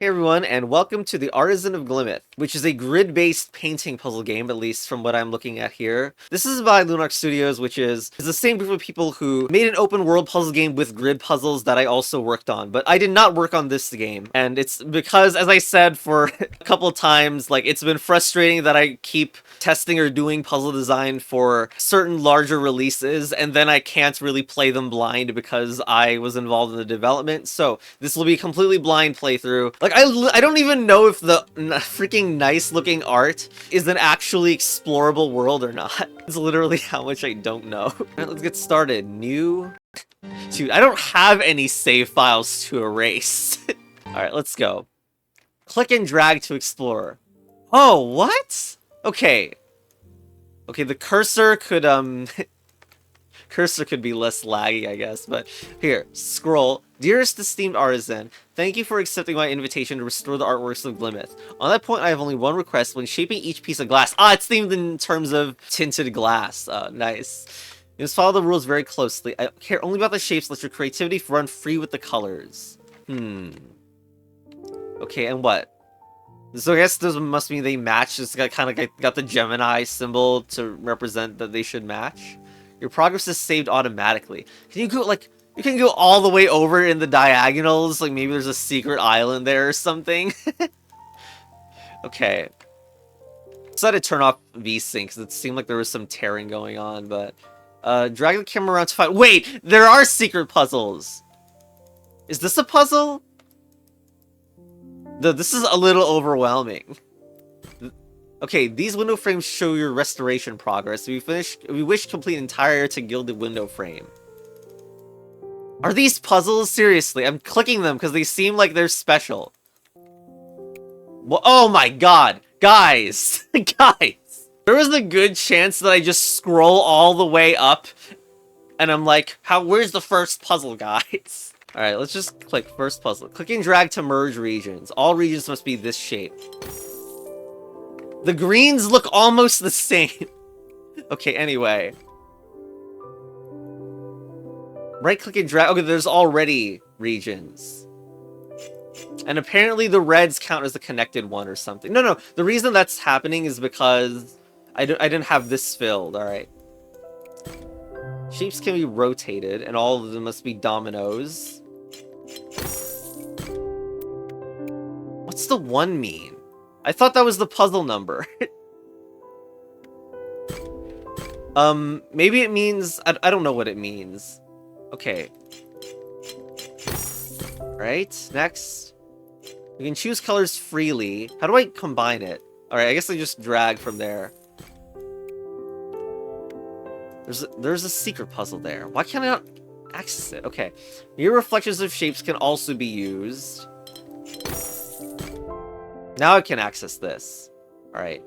Hey everyone, and welcome to the Artisan of Glimmith, which is a grid-based painting puzzle game, at least from what I'm looking at here. This is by Lunark Studios, which is the same group of people who made an open-world puzzle game with grid puzzles that I also worked on, but I did not work on this game. And it's because, as I said for a couple of times, like, it's been frustrating that I keep testing or doing puzzle design for certain larger releases, and then I can't really play them blind because I was involved in the development, so this will be a completely blind playthrough. Like, I don't even know if the freaking nice looking art is an actually explorable world or not. It's literally how much I don't know. Alright, let's get started. New... Dude, I don't have any save files to erase. Alright, let's go. Click and drag to explore. Oh, what? Okay. Okay, the cursor could, cursor could be less laggy, I guess, but here, scroll. Dearest esteemed artisan, thank you for accepting my invitation to restore the artworks of Glimmith. On that point, I have only one request. When shaping each piece of glass... Ah, it's themed in terms of tinted glass. Nice. You must follow the rules very closely. I care only about the shapes. Let your creativity run free with the colors. Okay, and what? So I guess those must mean they match. It's got the Gemini symbol to represent that they should match. Your progress is saved automatically. Can you go, like... You can go all the way over in the diagonals, like maybe there's a secret island there or something. Okay. Decided to turn off VSync because it seemed like there was some tearing going on, but... drag the camera around to find... Wait! There are secret puzzles! Is this a puzzle? This is a little overwhelming. Okay, these window frames show your restoration progress. We wish to complete entire to gilded window frame. Are these puzzles? Seriously, I'm clicking them because they seem like they're special. Well, oh my god! Guys! Guys! There was a good chance that I just scroll all the way up and I'm like, where's the first puzzle, guys? Alright, let's just click first puzzle. Click and drag to merge regions. All regions must be this shape. The greens look almost the same. Okay, anyway. Right-click and drag. Okay, there's already regions. And apparently the reds count as a connected one or something. No, the reason that's happening is because I didn't have this filled, alright. Shapes can be rotated, and all of them must be dominoes. What's the 1 mean? I thought that was the puzzle number. Maybe it means... I don't know what it means. Okay. Right, next. We can choose colors freely. How do I combine it? Alright, I guess I just drag from there. There's a secret puzzle there. Why can't I not access it? Okay. Mirror reflections of shapes can also be used. Now I can access this. Alright.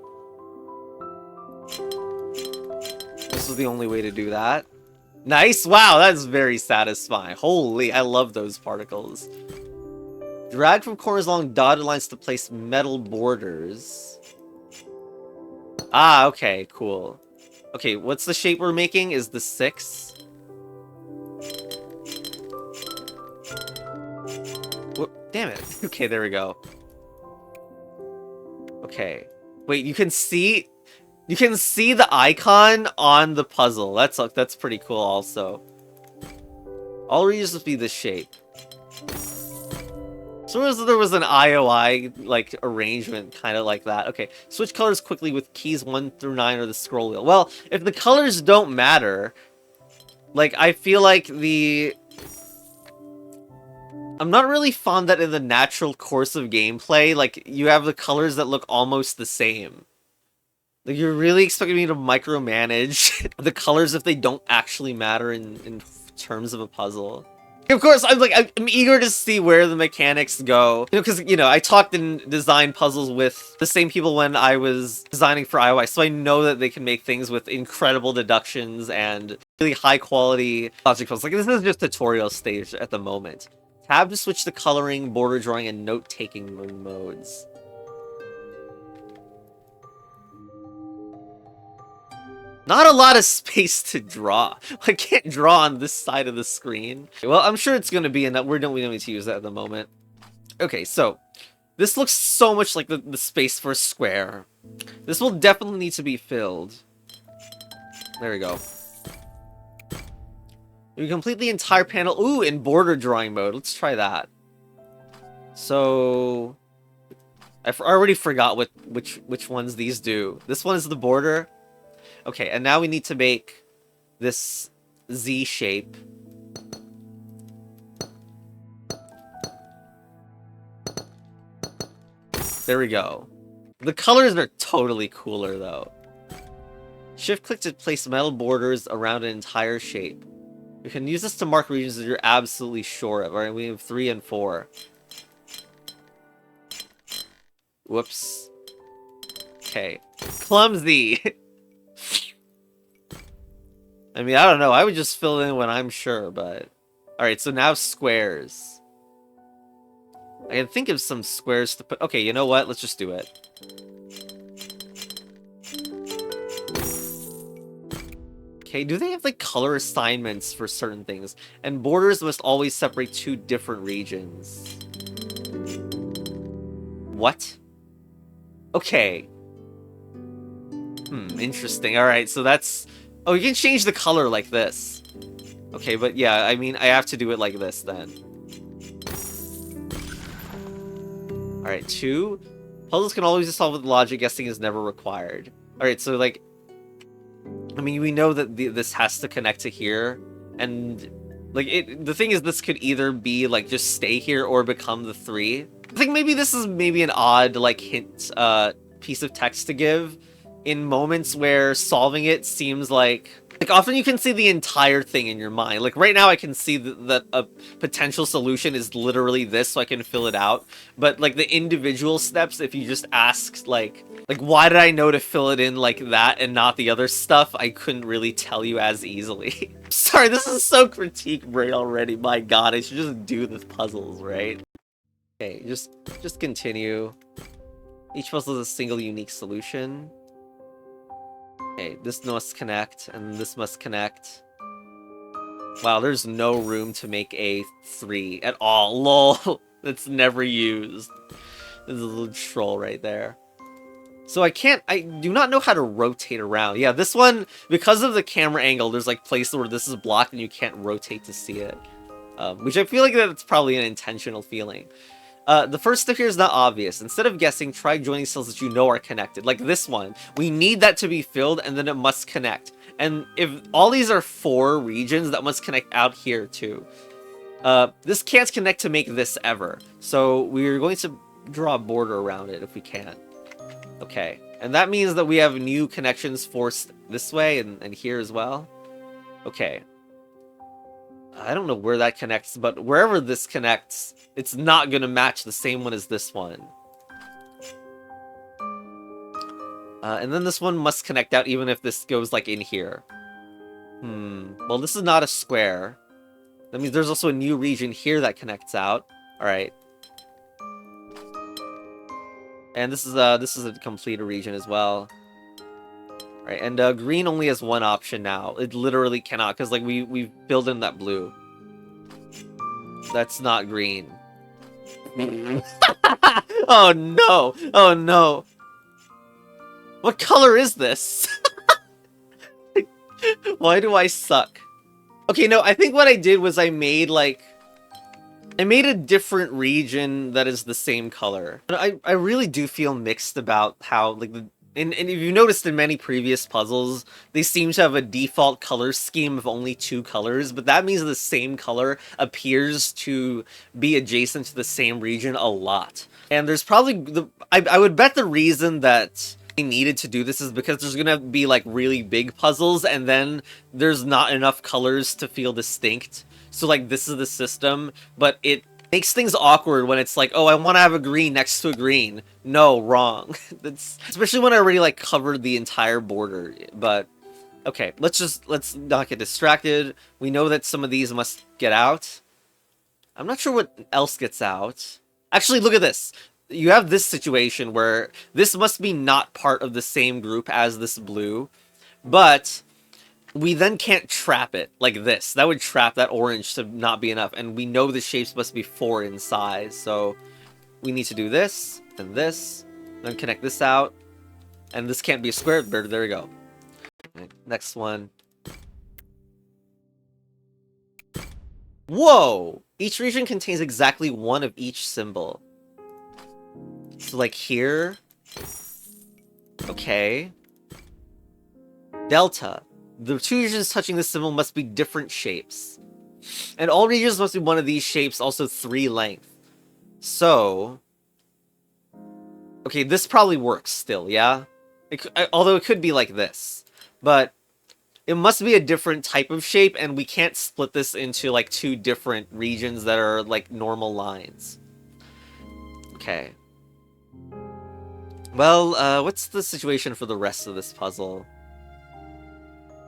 This is the only way to do that. Nice! Wow, that's very satisfying. Holy, I love those particles. Drag from corners along dotted lines to place metal borders. Ah, okay, cool. Okay, what's the shape we're making? Is the 6? Damn it. Okay, there we go. Okay. Wait, you can see... You can see the icon on the puzzle. That's pretty cool also. All regions must be this shape. So there was an IOI like arrangement kind of like that. Okay, switch colors quickly with keys 1 through 9 or the scroll wheel. Well, if the colors don't matter, like I feel like I'm not really fond that in the natural course of gameplay, like you have the colors that look almost the same. Like, you're really expecting me to micromanage the colors if they don't actually matter in terms of a puzzle. Of course, I'm eager to see where the mechanics go. You know, because, you know, I talked and designed puzzles with the same people when I was designing for IOI, so I know that they can make things with incredible deductions and really high-quality logic puzzles. Like, this is just tutorial stage at the moment. Tab to switch the coloring, border drawing, and note-taking modes. Not a lot of space to draw. I can't draw on this side of the screen. Well, I'm sure it's going to be enough. We don't need to use that at the moment. Okay, so This looks so much like the space for a square. This will definitely need to be filled. There we go. We complete the entire panel. Ooh, in border drawing mode. Let's try that. So... I already forgot which ones these do. This one is the border. Okay, and now we need to make this Z shape. There we go. The colors are totally cooler, though. Shift-click to place metal borders around an entire shape. You can use this to mark regions that you're absolutely sure of. Alright, we have 3 and 4. Whoops. Okay. Clumsy! I mean, I don't know. I would just fill in when I'm sure, but... Alright, so now squares. I can think of some squares to put... Okay, you know what? Let's just do it. Okay, do they have, like, color assignments for certain things? And borders must always separate 2 different regions. What? Okay. Interesting. Alright, so that's... Oh, you can change the color like this. Okay, but yeah, I mean, I have to do it like this, then. Alright, 2. Puzzles can always be solved with logic. Guessing is never required. Alright, so, like... I mean, we know that this has to connect to here. And, like, the thing is, this could either be, like, just stay here or become the 3. I think maybe this is maybe an odd, like, hint, piece of text to give in moments where solving it seems like often you can see the entire thing in your mind. Like, right now I can see that a potential solution is literally this, so I can fill it out. But, like, the individual steps, if you just asked, like, why did I know to fill it in like that and not the other stuff, I couldn't really tell you as easily. Sorry, this is so critique brain already. My god, I should just do the puzzles, right? Okay, just continue. Each puzzle is a single unique solution. Okay, this must connect, and this must connect. Wow, there's no room to make a 3 at all. Lol, that's never used. There's a little troll right there. So I do not know how to rotate around. Yeah, this one, because of the camera angle, there's like places where this is blocked and you can't rotate to see it. Which I feel like that's probably an intentional feeling. The first step here is not obvious. Instead of guessing, try joining cells that you know are connected. Like this one. We need that to be filled, and then it must connect. And if all these are 4 regions, that must connect out here too. This can't connect to make this ever. So we're going to draw a border around it if we can. Okay. And that means that we have new connections forced this way and here as well. Okay. I don't know where that connects, but wherever this connects, it's not going to match the same one as this one. And then this one must connect out even if this goes, like, in here. Well, this is not a square. That means there's also a new region here that connects out. Alright. And this is a complete region as well. Right, and green only has one option now. It literally cannot, because like we've filled in that blue. That's not green. Oh no! Oh no! What color is this? Why do I suck? Okay, no, I think what I did was I made a different region that is the same color. But I really do feel mixed about how, like, and if you've noticed in many previous puzzles, they seem to have a default color scheme of only 2 colors, but that means the same color appears to be adjacent to the same region a lot. And there's probably, I would bet the reason that they needed to do this is because there's gonna be, like, really big puzzles, and then there's not enough colors to feel distinct. So, like, this is the system, but it makes things awkward when it's like, oh, I want to have a green next to a green. No, wrong. That's especially when I already, like, covered the entire border. But okay, let's not get distracted. We know that some of these must get out. I'm not sure what else gets out. Actually, look at this. You have this situation where this must be not part of the same group as this blue, but we then can't trap it like this. That would trap that orange to not be enough, and we know the shapes must be 4 in size, so we need to do this, and this, then connect this out, and this can't be a square, but there we go. Right, next one. Whoa! Each region contains exactly one of each symbol. So like here... Okay. Delta. The two regions touching this symbol must be different shapes. And all regions must be one of these shapes, also 3 length. So... Okay, this probably works still, yeah? Although it could be like this. But it must be a different type of shape, and we can't split this into like 2 different regions that are like normal lines. Okay. Well, what's the situation for the rest of this puzzle?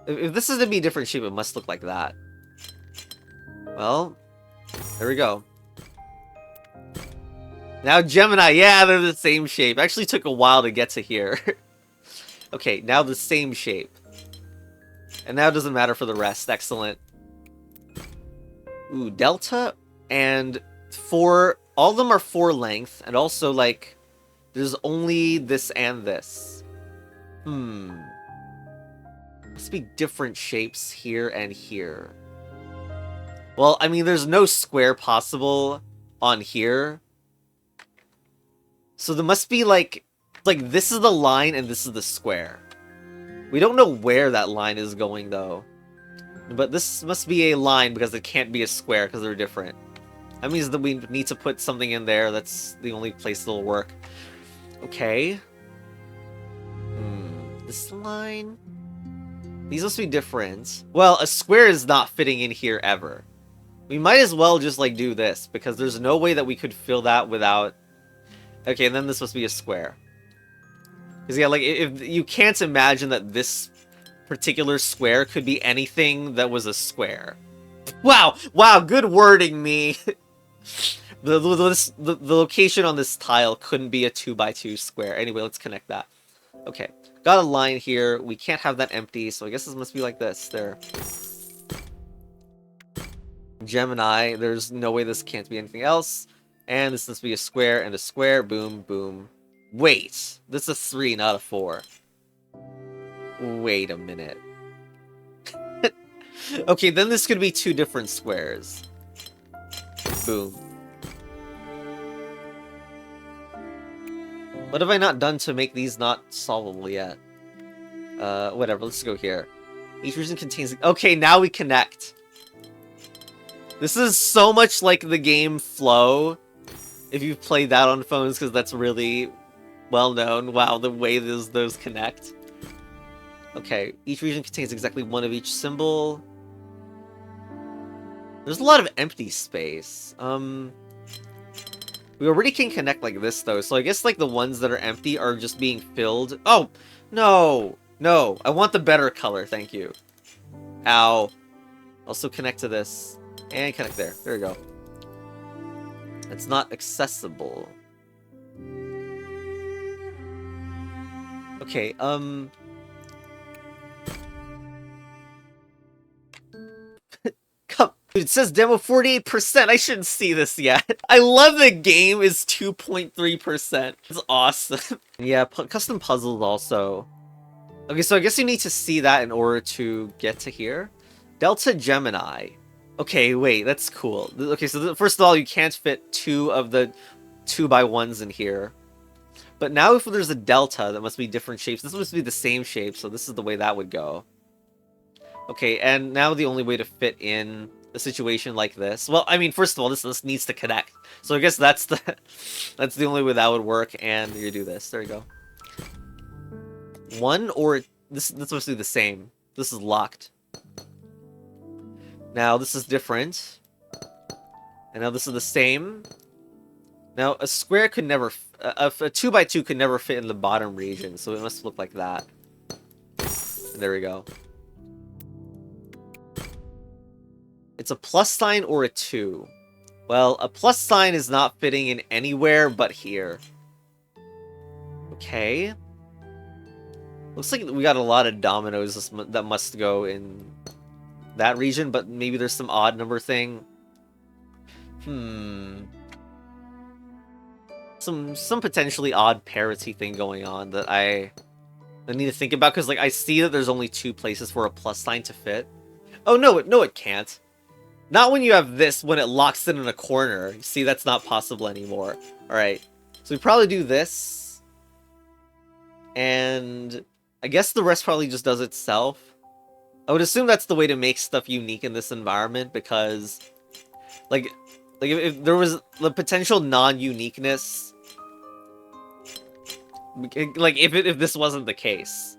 If this is to be a different shape, it must look like that. Well, there we go. Now Gemini, yeah, they're the same shape. Actually took a while to get to here. Okay, now the same shape. And now it doesn't matter for the rest. Excellent. Ooh, Delta and 4... All of them are 4 length, and also, like, there's only this and this. Must be different shapes here and here. Well, I mean, there's no square possible on here. So there must be, like, this is the line and this is the square. We don't know where that line is going, though. But this must be a line because it can't be a square because they're different. That means that we need to put something in there. That's the only place that'll work. Okay. This line... These must be different. Well, a square is not fitting in here ever. We might as well just, like, do this, because there's no way that we could fill that without... Okay, and then this must be a square. Because, yeah, like, if you can't imagine that this particular square could be anything that was a square. Wow! Wow, good wording, me! The location on this tile couldn't be a 2x2 square. Anyway, let's connect that. Okay, got a line here. We can't have that empty, so I guess this must be like this. There. Gemini, there's no way this can't be anything else. And this must be a square and a square. Boom, boom. Wait, this is a 3, not a 4. Wait a minute. Okay, then this could be 2 different squares. Boom. What have I not done to make these not solvable yet? Whatever, let's go here. Each region contains... Okay, now we connect. This is so much like the game Flow, if you've played that on phones, because that's really well known. Wow, the way those connect. Okay, each region contains exactly one of each symbol. There's a lot of empty space. We already can connect like this, though, so I guess, like, the ones that are empty are just being filled. Oh! No! No! I want the better color, thank you. Ow. Also connect to this. And connect there. There we go. It's not accessible. Okay, Dude, it says demo 48%. I shouldn't see this yet. I love the game is 2.3%. It's awesome. Yeah, custom puzzles also. Okay, so I guess you need to see that in order to get to here. Delta Gemini. Okay, wait, that's cool. Okay, so first of all, you can't fit 2 of the 2x1s in here. But now if there's a delta, that must be different shapes. This must be the same shape, so this is the way that would go. Okay, and now the only way to fit in a situation like this... Well, I mean, first of all, this needs to connect. So I guess that's the only way that would work, and you do this. There you go. 1 or... This must be the same. This is locked. Now, this is different. And now this is the same. Now, a square could never... a 2x2 could never fit in the bottom region, so it must look like that. And there we go. It's a plus sign or a 2. Well, a plus sign is not fitting in anywhere but here. Okay. Looks like we got a lot of dominoes that must go in that region, but maybe there's some odd number thing. some potentially odd parity thing going on that I need to think about, because like I see that there's only 2 places for a plus sign to fit. Oh no, it can't. Not when you have this, when it locks it in a corner. You see, that's not possible anymore. Alright, so we probably do this. And I guess the rest probably just does itself. I would assume that's the way to make stuff unique in this environment, because like if there was the potential non-uniqueness, like if this wasn't the case.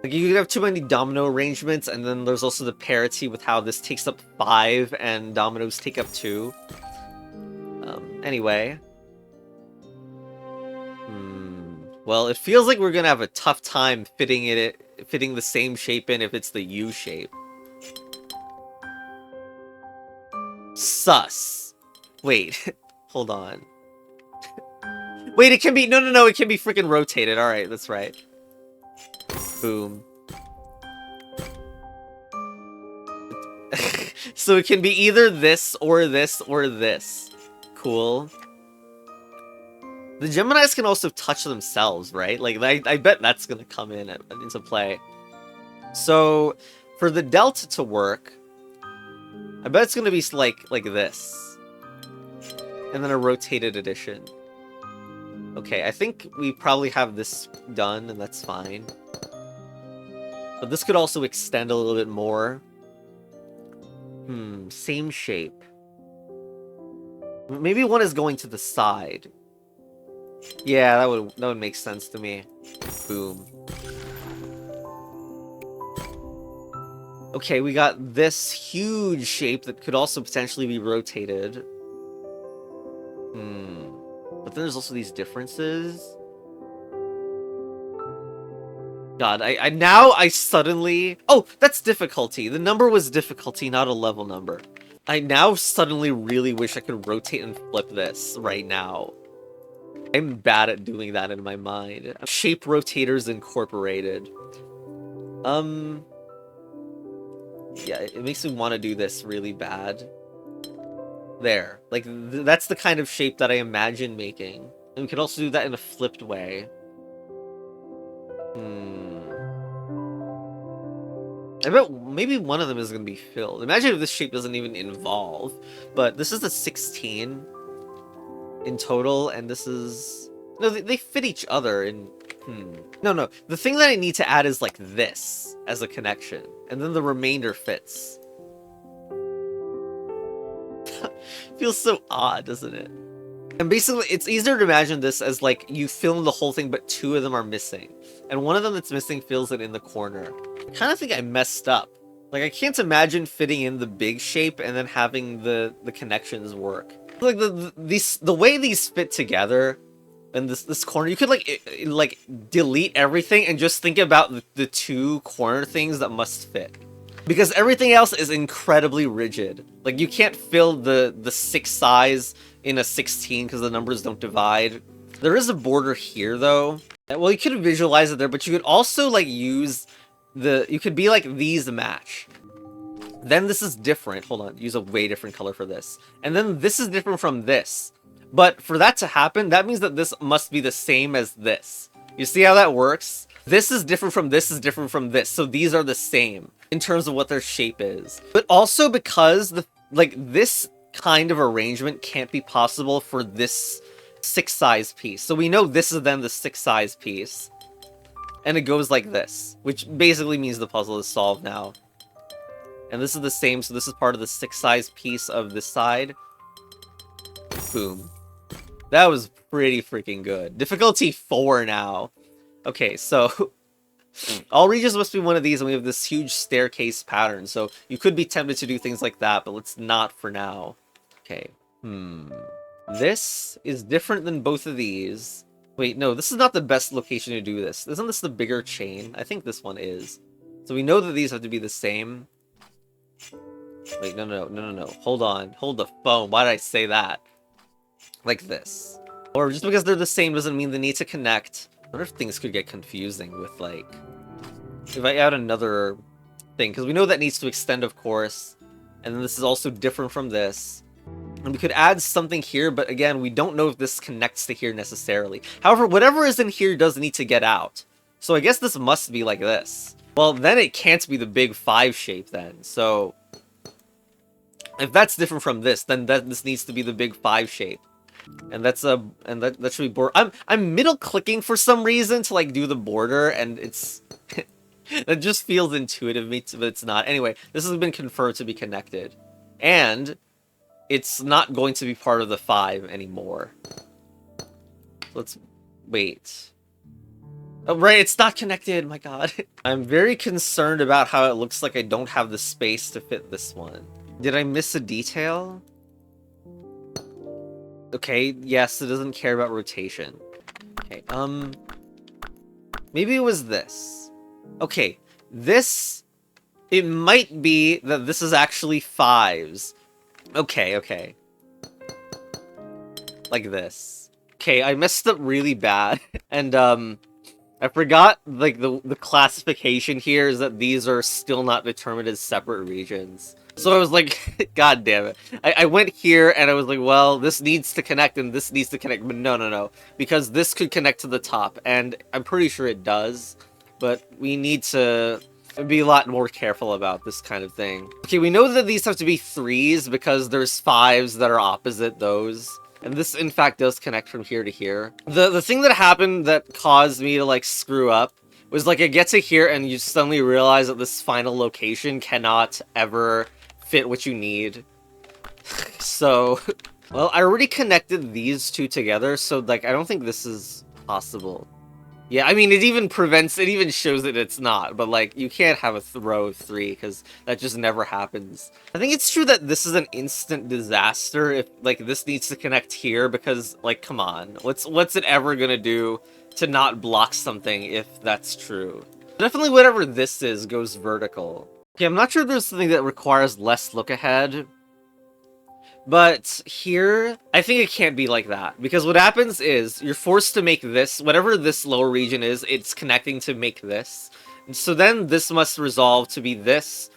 Like, you could have too many domino arrangements, and then there's also the parity with how this takes up 5 and dominoes take up 2. Anyway. Well, it feels like we're gonna have a tough time fitting the same shape in if it's the U shape. Sus. Wait, hold on. Wait, it can be... No, it can be freaking rotated. Alright, that's right. Boom. So it can be either this or this or this. Cool. The Geminis can also touch themselves, right? Like, I bet that's gonna come into play. So, for the delta to work, I bet it's gonna be like this. And then a rotated edition. Okay, I think we probably have this done, and that's fine. But this could also extend a little bit more. Same shape. Maybe one is going to the side. Yeah, that would make sense to me. Boom. Okay, we got this huge shape that could also potentially be rotated. But then there's also these differences. God, I suddenly... Oh, that's difficulty. The number was difficulty, not a level number. I now suddenly really wish I could rotate and flip this right now. I'm bad at doing that in my mind. Shape Rotators Incorporated. Yeah, it makes me want to do this really bad. There. Like, that's the kind of shape that I imagine making. And we could also do that in a flipped way. I bet maybe one of them is going to be filled. Imagine if this shape doesn't even involve. But this is a 16 in total, and this is... No, they fit each other in... No. The thing that I need to add is like this as a connection. And then the remainder fits. Feels so odd, doesn't it? And basically, it's easier to imagine this as like you film the whole thing, but 2 of them are missing. And one of them that's missing fills it in the corner. I kind of think I messed up. Like, I can't imagine fitting in the big shape and then having the connections work. Like, the way these fit together in this corner, you could like delete everything and just think about the 2 corner things that must fit. Because everything else is incredibly rigid. Like, you can't fill the 6 size in a 16 because the numbers don't divide. There is a border here, though. Well, you could visualize it there, but you could also, like, use you could be like, these match. Then this is different. Hold on, use a way different color for this. And then this is different from this. But for that to happen, that means that this must be the same as this. You see how that works? This is different from this is different from this. So these are the same in terms of what their shape is. But also because this kind of arrangement can't be possible for this 6 size piece. So we know this is then the 6 size piece. And it goes like this, which basically means the puzzle is solved now. And this is the same, so this is part of the 6 size piece of this side. Boom. That was pretty freaking good. Difficulty 4 now. Okay, so all regions must be one of these, and we have this huge staircase pattern. So you could be tempted to do things like that, but let's not for now. Okay. This is different than both of these. Wait, no, this is not the best location to do this. Isn't this the bigger chain? I think this one is. So we know that these have to be the same. Wait, no. Hold on. Hold the phone. Why did I say that? Like this. Or just because they're the same doesn't mean they need to connect. I wonder if things could get confusing with, like... If I add another thing, because we know that needs to extend, of course. And then this is also different from this. And we could add something here, but again, we don't know if this connects to here necessarily. However, whatever is in here does need to get out. So I guess this must be like this. Well, then it can't be the big 5 shape then. So if that's different from this, then this needs to be the big 5 shape. And that's that should be border. I'm middle clicking for some reason to like do the border, and it's that just feels intuitive to me, but it's not. Anyway, this has been confirmed to be connected. And it's not going to be part of the 5 anymore. Let's wait. Oh, right, it's not connected, my god. I'm very concerned about how it looks like I don't have the space to fit this one. Did I miss a detail? Okay, yes, it doesn't care about rotation. Okay, maybe it was this. Okay, this, it might be that this is actually 5s. Okay. Like this. Okay, I messed up really bad. And, I forgot, like, the classification here is that these are still not determined as separate regions. So I was like, god damn it. I went here and I was like, well, this needs to connect and this needs to connect. But no. Because this could connect to the top. And I'm pretty sure it does. But we need to be a lot more careful about this kind of thing. Okay, we know that these have to be 3s because there's 5s that are opposite those. And this, in fact, does connect from here to here. The thing that happened that caused me to, like, screw up was, like, I get to here and you suddenly realize that this final location cannot ever fit what you need. So, well, I already connected these two together, so, like, I don't think this is possible. Yeah, I mean, it even shows that it's not, but, like, you can't have a row of 3, because that just never happens. I think it's true that this is an instant disaster if, like, this needs to connect here, because, like, come on. What's it ever gonna do to not block something if that's true? Definitely whatever this is goes vertical. Okay, I'm not sure if there's something that requires less look ahead. But here, I think it can't be like that. Because what happens is, you're forced to make this, whatever this lower region is, it's connecting to make this. And so then this must resolve to be this.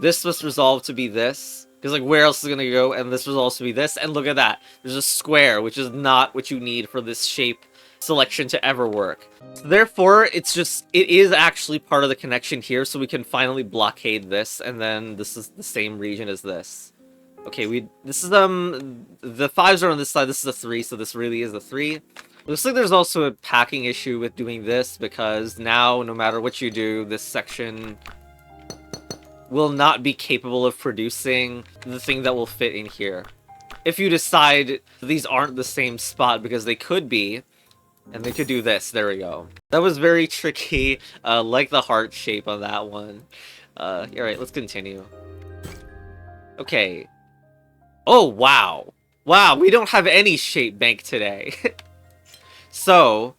This must resolve to be this. Because, like, where else is it going to go? And this resolves to be this. And look at that. There's a square, which is not what you need for this shape selection to ever work. So therefore, it is actually part of the connection here, so we can finally blockade this. And then this is the same region as this. Okay, this is, the 5s are on this side, this is a 3, so this really is a 3. Looks like there's also a packing issue with doing this, because now, no matter what you do, this section will not be capable of producing the thing that will fit in here. If you decide these aren't the same spot, because they could be, and they could do this, there we go. That was very tricky, like the heart shape on that one. Alright, let's continue. Okay. Oh, wow. Wow, we don't have any shape bank today. So,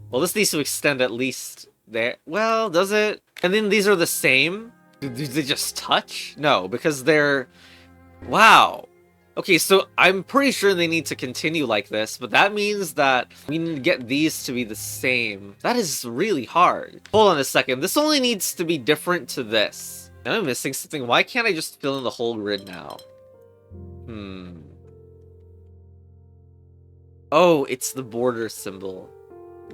well, this needs to extend at least there. Well, does it? And then these are the same? Do they just touch? No, because they're... Wow. Okay, so I'm pretty sure they need to continue like this, but that means that we need to get these to be the same. That is really hard. Hold on a second. This only needs to be different to this. Am I missing something? Why can't I just fill in the whole grid now? Oh, it's the border symbol.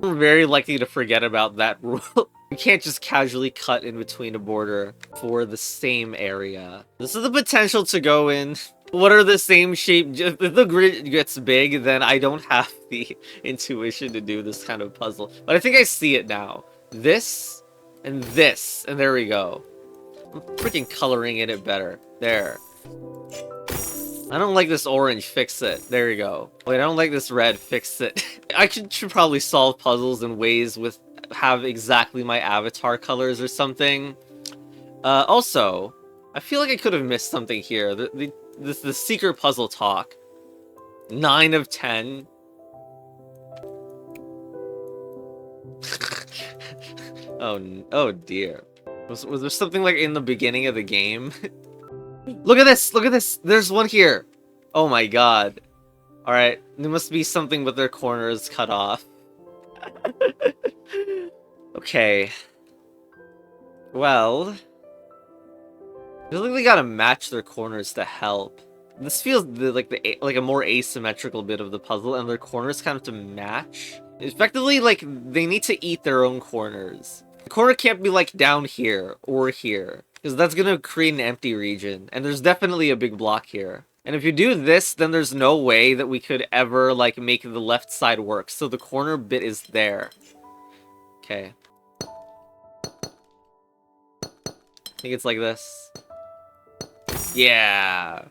I'm very likely to forget about that rule. You can't just casually cut in between a border for the same area. This is the potential to go in. What are the same shape? If the grid gets big, then I don't have the intuition to do this kind of puzzle. But I think I see it now. This, and there we go. I'm freaking coloring in it better. There. I don't like this orange, fix it. There you go. Wait, I don't like this red, fix it. I should probably solve puzzles in ways with have exactly my avatar colors or something. Also, I feel like I could have missed something here. The secret puzzle talk. 9 of 10. Oh dear. Was there something like in the beginning of the game? Look at this! Look at this! There's one here! Oh my god. Alright, there must be something with their corners cut off. Okay. Well... I feel like they gotta match their corners to help. This feels like a more asymmetrical bit of the puzzle, and their corners kind of to match. Effectively, like, they need to eat their own corners. The corner can't be, like, down here or here, because that's gonna create an empty region, and there's definitely a big block here. And if you do this, then there's no way that we could ever, like, make the left side work, so the corner bit is there. Okay. I think it's like this. Yeah.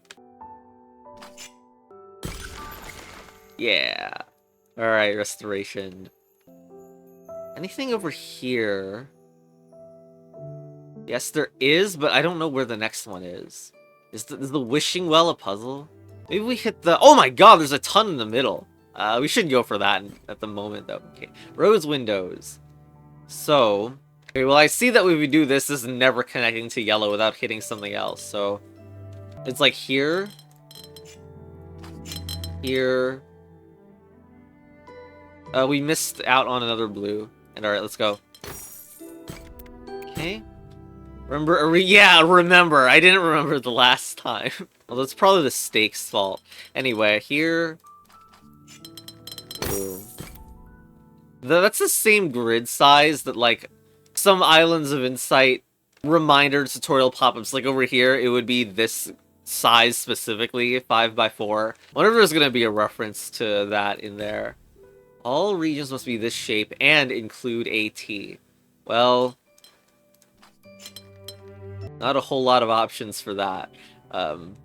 Yeah. Alright, restoration. Anything over here? Yes, there is, but I don't know where the next one is. Is the wishing well a puzzle? Maybe we hit the... Oh my god, there's a ton in the middle. We shouldn't go for that at the moment, though. Okay, rose windows. So... Okay, well, I see that when we do this, this is never connecting to yellow without hitting something else, so... It's like here... Here... we missed out on another blue. And alright, let's go. Okay. Remember, yeah, remember. I didn't remember the last time. Well, that's probably the stakes' fault. Anyway, here... Ooh. That's the same grid size that, like, some Islands of Insight reminder tutorial pop-ups. Like, over here, it would be this size specifically, 5x4. Whenever there's gonna be a reference to that in there. All regions must be this shape and include AT. Well... Not a whole lot of options for that.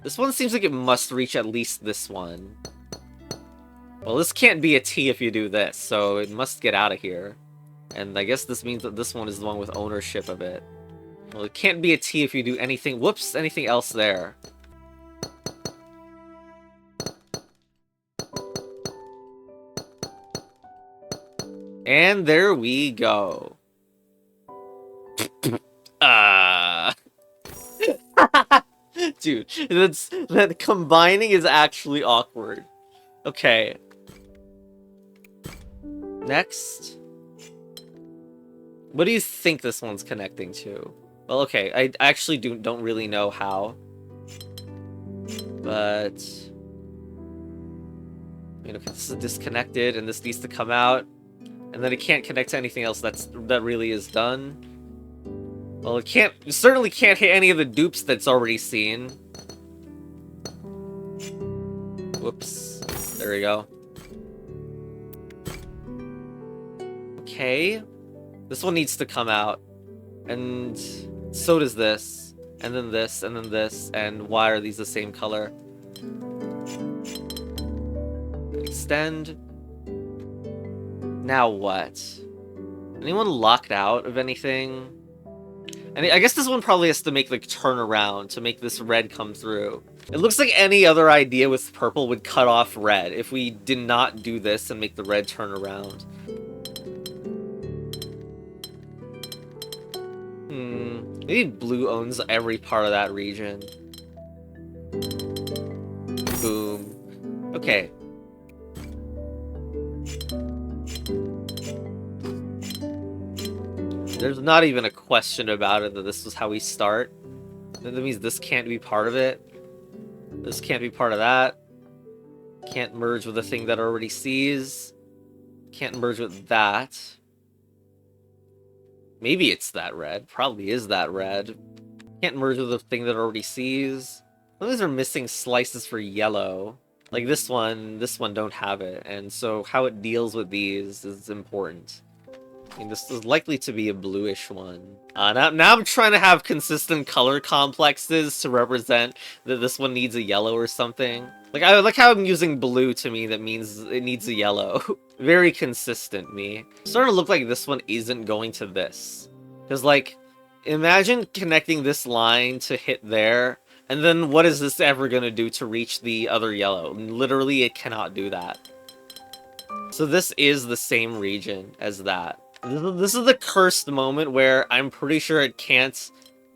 This one seems like it must reach at least this one. Well, this can't be a T if you do this, so it must get out of here. And I guess this means that this one is the one with ownership of it. Well, it can't be a T if you do anything... Whoops! Anything else there. And there we go. Dude, that combining is actually awkward. Okay. Next. What do you think this one's connecting to? Well, okay, I actually don't really know how. But... I mean, okay, this is disconnected, and this needs to come out. And then it can't connect to anything else that really is done. Well, it certainly can't hit any of the dupes that's already seen. Whoops. There we go. Okay. This one needs to come out. And so does this. And then this, and then this. And why are these the same color? Extend. Now what? Anyone locked out of anything? And I guess this one probably has to make, like, turn around to make this red come through. It looks like any other idea with purple would cut off red if we did not do this and make the red turn around. Maybe blue owns every part of that region. Boom. Okay. There's not even a question about it that this is how we start. That means this can't be part of it. This can't be part of that. Can't merge with the thing that already sees. Can't merge with that. Maybe it's that red. Probably is that red. Can't merge with the thing that already sees. Some of these are missing slices for yellow. Like this one don't have it. And so how it deals with these is important. I mean, this is likely to be a bluish one. Now I'm trying to have consistent color complexes to represent that this one needs a yellow or something. Like, I like how I'm using blue to me, that means it needs a yellow. Very consistent, me. It's starting to look like this one isn't going to this. Because, like, imagine connecting this line to hit there, and then what is this ever going to do to reach the other yellow? Literally, it cannot do that. So this is the same region as that. This is the cursed moment where I'm pretty sure it can't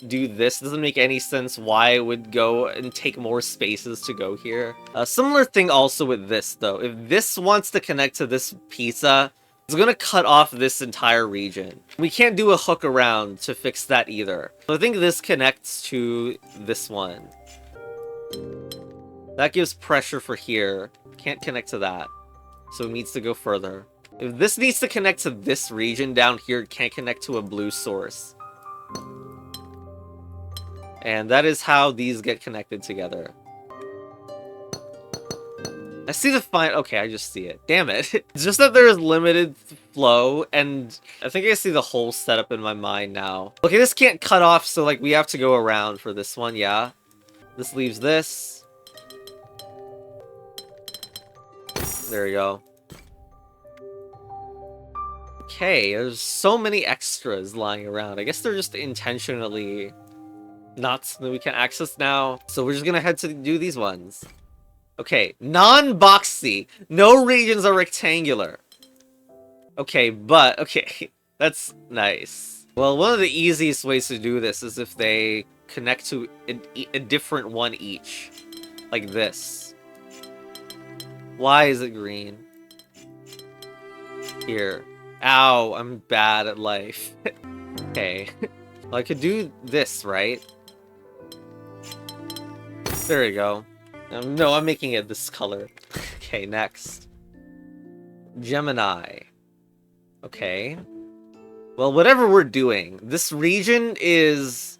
do this. It doesn't make any sense why it would go and take more spaces to go here. A similar thing also with this, though. If this wants to connect to this pizza, it's gonna cut off this entire region. We can't do a hook around to fix that either. So I think this connects to this one. That gives pressure for here. Can't connect to that. So it needs to go further. If this needs to connect to this region down here, it can't connect to a blue source. And that is how these get connected together. I see the fine. Okay, I just see it. Damn it. It's just that there is limited flow, and I think I see the whole setup in my mind now. Okay, this can't cut off, so like we have to go around for this one, yeah. This leaves this. There we go. Okay, there's so many extras lying around. I guess they're just intentionally not something we can access now. So we're just gonna head to do these ones. Okay, non-boxy. No regions are rectangular. Okay, but, okay, that's nice. Well, one of the easiest ways to do this is if they connect to a different one each. Like this. Why is it green? Here. Ow, I'm bad at life. Okay. Well, I could do this, right? There we go. No, I'm making it this color. Okay, next. Gemini. Okay. Well, whatever we're doing, this region is...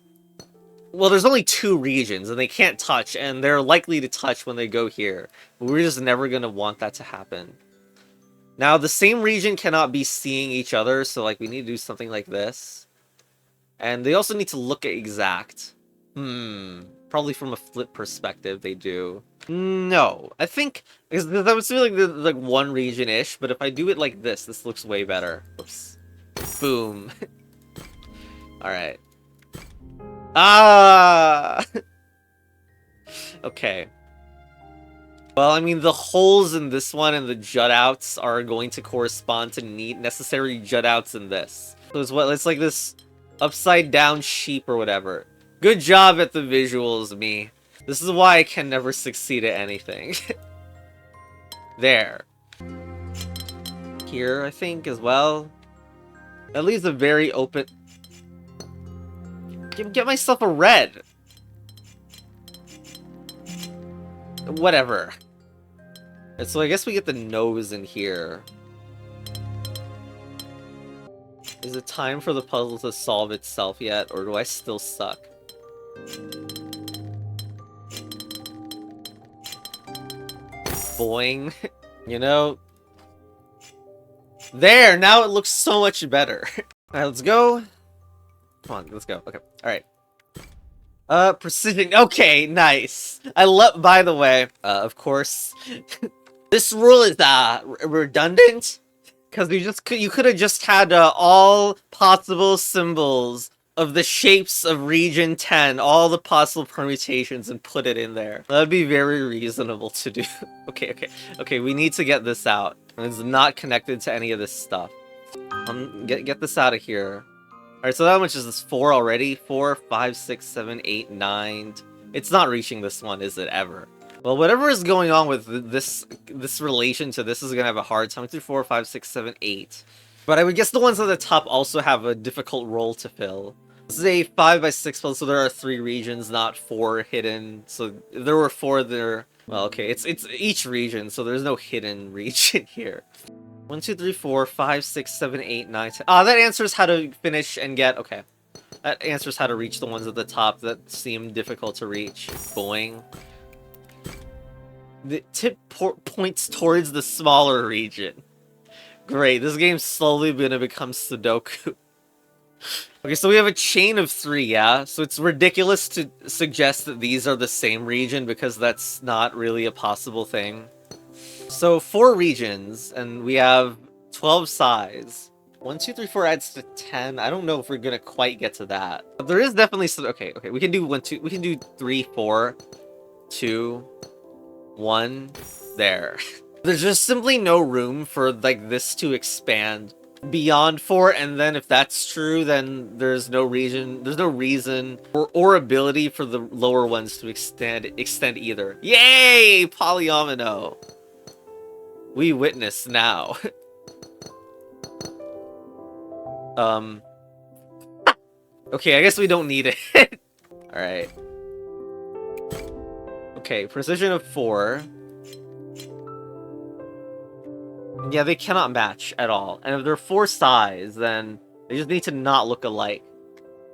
Well, there's only 2 regions, and they can't touch, and they're likely to touch when they go here. But we're just never going to want that to happen. Now, the same region cannot be seeing each other, so, like, we need to do something like this. And they also need to look exact. Probably from a flip perspective, they do. No, I think... Because that was really like one region-ish, but if I do it like this looks way better. Oops. Boom. Alright. Ah! Okay. Well, I mean, the holes in this one and the jut-outs are going to correspond to necessary jut-outs in this. So it's like this upside-down sheep or whatever. Good job at the visuals, me. This is why I can never succeed at anything. There. Here, I think, as well. That leaves a very open... Get myself a red! Whatever. And so I guess we get the nose in here. Is it time for the puzzle to solve itself yet, or do I still suck? Boing. You know... There! Now it looks so much better. Alright, let's go. Come on, let's go. Okay, alright. Precision. Okay, nice. I love... By the way, of course... This rule is, redundant. Because you could have just had, all possible symbols of the shapes of region 10, all the possible permutations, and put it in there. That'd be very reasonable to do. Okay, we need to get this out. It's not connected to any of this stuff. Get this out of here. Alright, so how much is this? 4 already? 4, 5, 6, 7, 8, 9. It's not reaching this one, is it, ever? Well, whatever is going on with this relation to this is gonna have a hard time. 2, 4, 5, 6, 7, 8. But I would guess the ones at the top also have a difficult role to fill. This is a 5x6 puzzle, so there are 3 regions, not 4 hidden. So if there were 4 there... Well, okay, it's each region, so there's no hidden region here. 1, 2, 3, 4, 5, 6, 7, 8, 9, 10. Ah, that answers how to finish and get... Okay. That answers how to reach the ones at the top that seem difficult to reach. Boing. The tip points towards the smaller region. Great, this game's slowly gonna become Sudoku. Okay, so we have a chain of 3, yeah? So it's ridiculous to suggest that these are the same region because that's not really a possible thing. So 4 regions, and we have 12 size. 1, 2, 3, 4 adds to 10. I don't know if we're gonna quite get to that. But there is definitely some... Okay, we can do 1, 2... We can do 3, 4, 2, 1. There. There's just simply no room for, like, this to expand beyond 4, and then if that's true, then there's no reason or ability for the lower ones to extend either. Yay! Polyomino! We witness now. Okay, I guess we don't need it. Alright. Okay, precision of 4. Yeah, they cannot match at all. And if they're 4 size, then they just need to not look alike.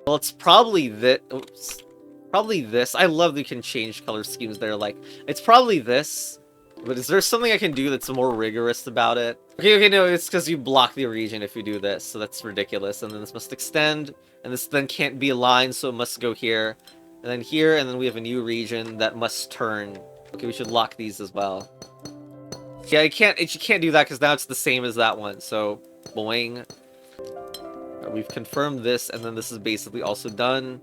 Well, it's probably this. Oops. Probably this. I love that you can change color schemes there. Like, it's probably this. But is there something I can do that's more rigorous about it? Okay, no, it's because you block the region if you do this, so that's ridiculous. And then this must extend, and this then can't be aligned, so it must go here. And then here, and then we have a new region that must turn. Okay, we should lock these as well. Yeah, you can't do that because now it's the same as that one, so boing. We've confirmed this, and then this is basically also done.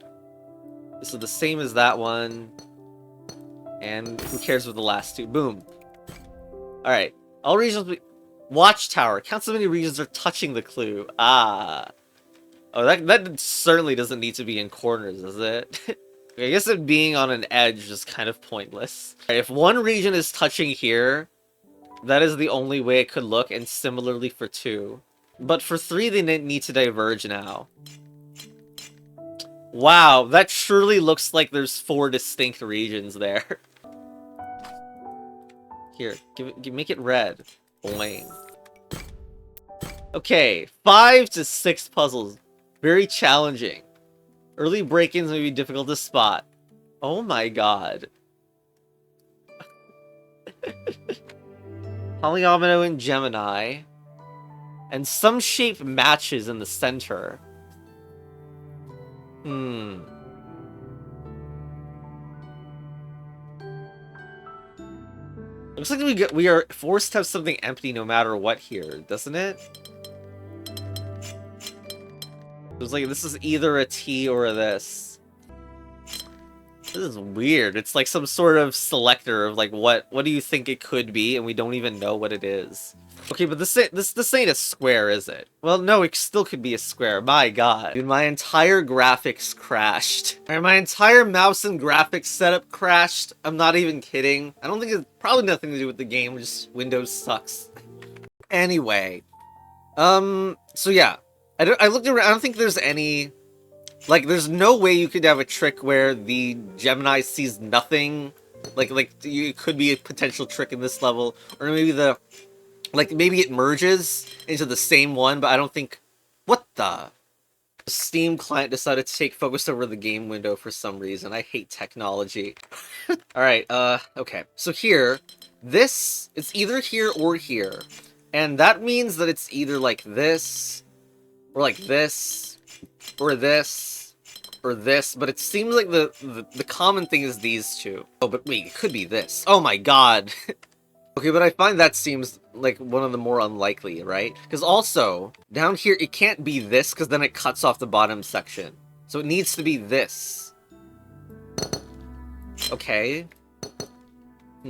This is the same as that one. And who cares with the last two? Boom. Alright. All regions... Watchtower. Counts how many regions are touching the clue. Ah. Oh, that certainly doesn't need to be in corners, does it? I guess it being on an edge is kind of pointless. Right, if one region is touching here, that is the only way it could look, and similarly for 2. But for 3, they need to diverge now. Wow, that surely looks like there's 4 distinct regions there. Here, make it red. Boing. Okay, 5 to 6 puzzles. Very challenging. Early break-ins may be difficult to spot. Oh my god. Polyomino and Gemini. And some shape matches in the center. Looks like we are forced to have something empty no matter what here, doesn't it? It's like this is either a T or a this. This is weird. It's like some sort of selector of like what do you think it could be, and we don't even know what it is. Okay, but this ain't a square, is it? Well, no, it still could be a square. My god. Dude, my entire graphics crashed. My entire mouse and graphics setup crashed. I'm not even kidding. I don't think it's probably nothing to do with the game, just Windows sucks. Anyway. So yeah. I looked around, I don't think there's any... Like, there's no way you could have a trick where the Gemini sees nothing. Like, it could be a potential trick in this level. Or maybe maybe it merges into the same one, but I don't think... What the? The Steam client decided to take focus over the game window for some reason. I hate technology. Alright, okay. So here, this is either here or here. And that means that it's either like this, or like this, or this, or this, but it seems like the common thing is these two. Oh, but wait, it could be this. Oh my god! Okay, but I find that seems like one of the more unlikely, right? Because also, down here, it can't be this, because then it cuts off the bottom section. So it needs to be this. Okay. I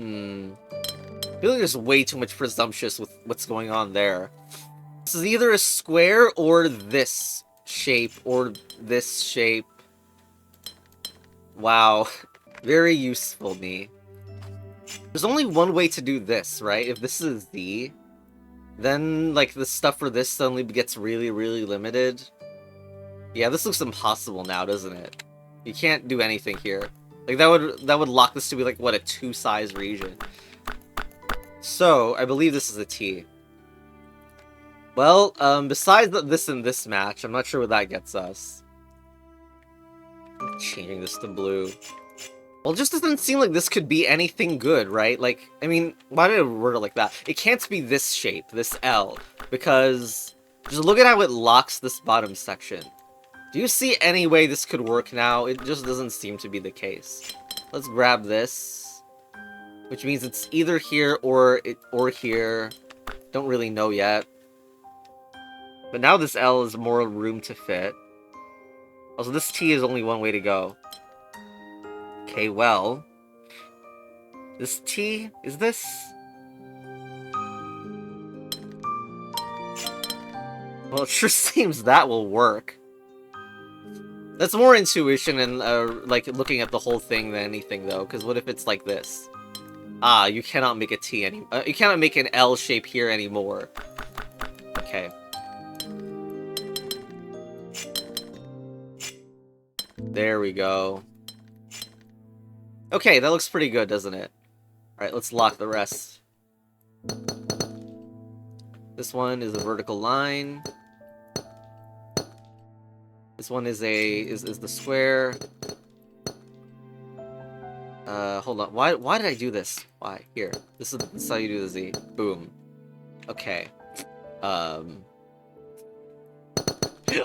feel like there's way too much presumptuous with what's going on there. This is either a square or this shape or this shape. Wow. Very useful, me. There's only one way to do this, right? If this is Z, then, like, the stuff for this suddenly gets really, really limited. Yeah, this looks impossible now, doesn't it? You can't do anything here. Like, that would lock this to be, like, what, a 2-size region. So, I believe this is a T. Well, besides this and this match, I'm not sure what that gets us. Changing this to blue. Well, it just doesn't seem like this could be anything good, right? Like, I mean, why did I word it like that? It can't be this shape, this L, because just look at how it locks this bottom section. Do you see any way this could work now? It just doesn't seem to be the case. Let's grab this, which means it's either here or here. Don't really know yet. But now this L is more room to fit. Also, this T is only one way to go. Okay, well... This T... is this... Well, it sure seems that will work. That's more intuition and, like, looking at the whole thing than anything, though. Because what if it's like this? Ah, you cannot make a T you cannot make an L shape here anymore. Okay. There we go. Okay, that looks pretty good, doesn't it? Alright, let's lock the rest. This one is a vertical line. This one is the square. Hold on. Why did I do this? Why? Here. This is how you do the Z. Boom. Okay.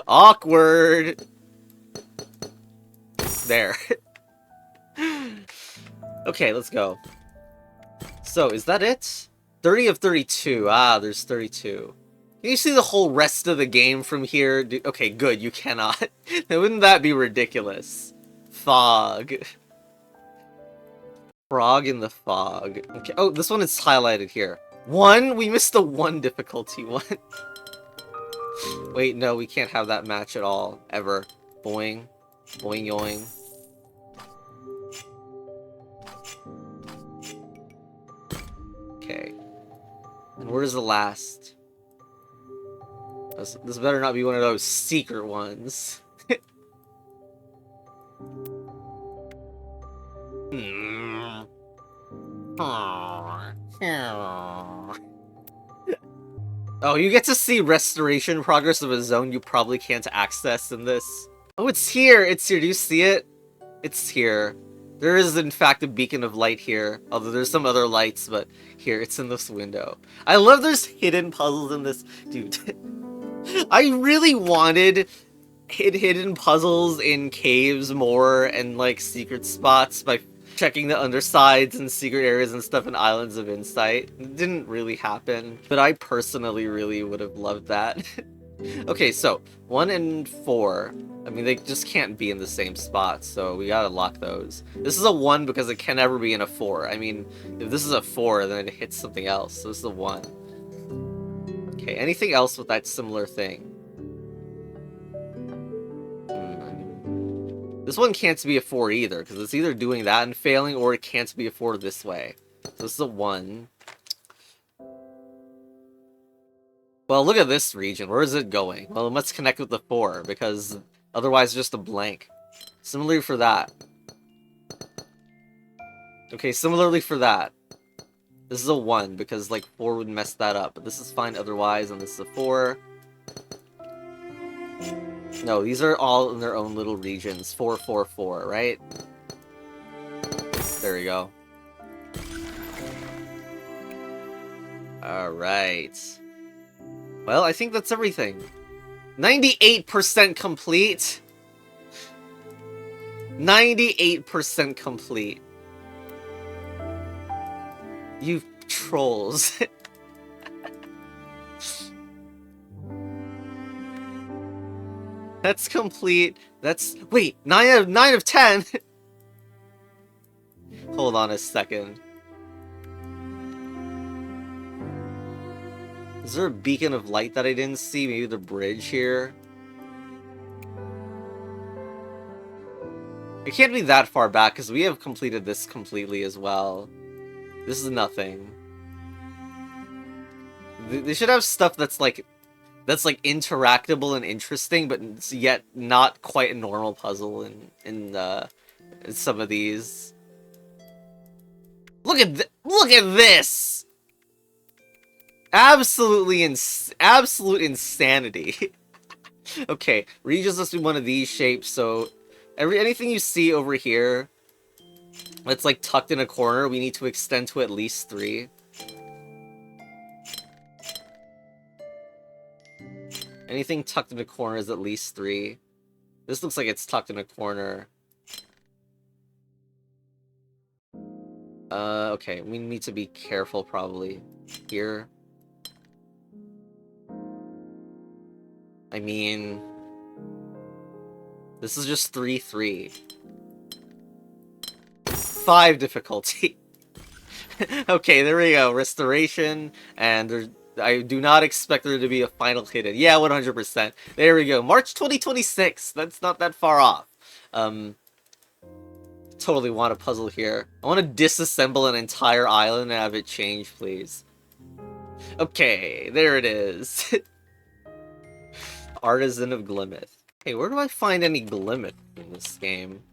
Awkward. There. Okay, let's go. So, is that it? 30 of 32. Ah, there's 32. Can you see the whole rest of the game from here? Okay, good, you cannot. Wouldn't that be ridiculous? Fog. Frog in the fog. Okay. Oh, this one is highlighted here. 1? We missed the 1 difficulty one. Wait, no, we can't have that match at all. Ever. Boing. Boing yoing. Okay. And where's the last? This better not be one of those secret ones. Oh, you get to see restoration progress of a zone you probably can't access in this. Oh, it's here! It's here. Do you see it? It's here. There is, in fact, a beacon of light here. Although there's some other lights, but here, it's in this window. I love there's hidden puzzles in this. Dude. I really wanted hidden puzzles in caves more and, like, secret spots by checking the undersides and secret areas and stuff in Islands of Insight. It didn't really happen, but I personally really would have loved that. Okay, so 1 and 4. I mean, they just can't be in the same spot, so we gotta lock those. This is a 1 because it can never be in a 4. I mean, if this is a 4, then it hits something else, so this is a 1. Okay, anything else with that similar thing? This one can't be a 4 either, because it's either doing that and failing, or it can't be a 4 this way. So this is a 1. Well, look at this region. Where is it going? Well, it must connect with the 4, because otherwise it's just a blank. Similarly for that. Okay, similarly for that. This is a 1, because, like, 4 would mess that up. But this is fine otherwise, and this is a 4. No, these are all in their own little regions. 4, 4, 4, right? There we go. Alright. Well, I think that's everything. 98% complete! 98% complete. You trolls. That's complete. That's... Wait, 9 of 10? Hold on a second. Is there a beacon of light that I didn't see? Maybe the bridge here? It can't be that far back, because we have completed this completely as well. This is nothing. They should have stuff that's like interactable and interesting, but yet not quite a normal puzzle in some of these. Look at this! Absolute insanity. Okay, regions must be one of these shapes, so anything you see over here that's like tucked in a corner, we need to extend to at least 3. Anything tucked in a corner is at least 3. This looks like it's tucked in a corner. Okay, we need to be careful probably. Here. I mean... This is just 3, 3. 5 difficulty. Okay, there we go. Restoration, and I do not expect there to be a final hidden. Yeah, 100%. There we go. March 2026. That's not that far off. Totally want a puzzle here. I want to disassemble an entire island and have it change, please. Okay, there it is. Artisan of Glimmith. Hey, where do I find any Glimmith in this game?